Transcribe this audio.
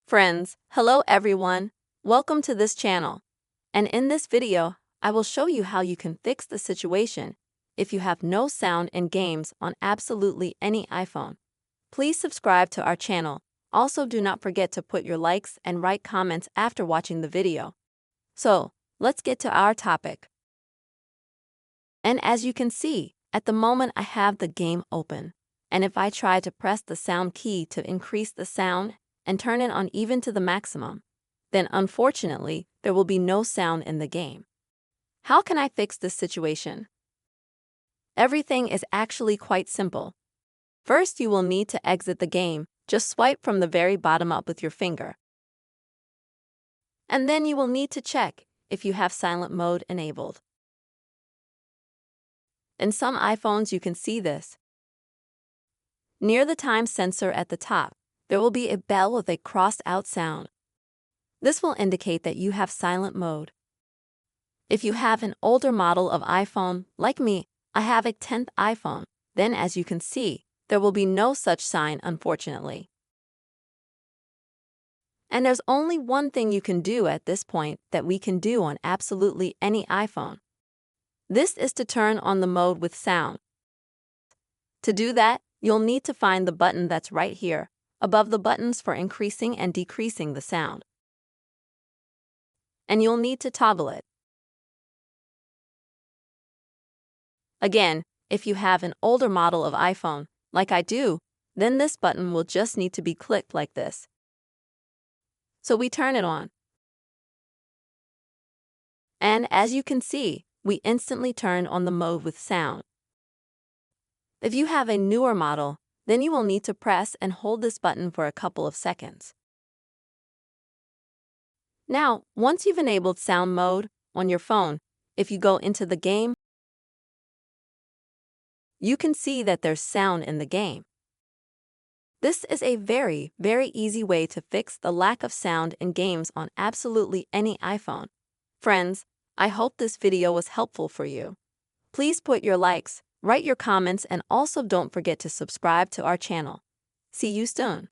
Friends, hello everyone. Welcome to this channel. And in this video, I will show you how you can fix the situation if you have no sound in games on absolutely any iPhone. Please subscribe to our channel. Also, do not forget to put your likes and write comments after watching the video. So, let's get to our topic. And as you can see, at the moment I have the game open. And if I try to press the sound key to increase the sound and turn it on even to the maximum, then unfortunately, there will be no sound in the game. How can I fix this situation? Everything is actually quite simple. First, you will need to exit the game. Just swipe from the very bottom up with your finger. And then you will need to check if you have silent mode enabled. In some iPhones, you can see this. Near the time sensor at the top, there will be a bell with a crossed-out sound. This will indicate that you have silent mode. If you have an older model of iPhone, like me, I have a 10th iPhone, then as you can see, there will be no such sign, unfortunately. And there's only one thing you can do at this point that we can do on absolutely any iPhone. This is to turn on the mode with sound. To do that, you'll need to find the button that's right here, above the buttons for increasing and decreasing the sound. And you'll need to toggle it. Again, if you have an older model of iPhone, like I do, then this button will just need to be clicked like this. So we turn it on. And as you can see, we instantly turn on the mode with sound. If you have a newer model, then you will need to press and hold this button for a couple of seconds. Now, once you've enabled sound mode on your phone, if you go into the game, you can see that there's sound in the game. This is a very easy way to fix the lack of sound in games on absolutely any iPhone. Friends, I hope this video was helpful for you. Please put your likes, write your comments, and also don't forget to subscribe to our channel. See you soon.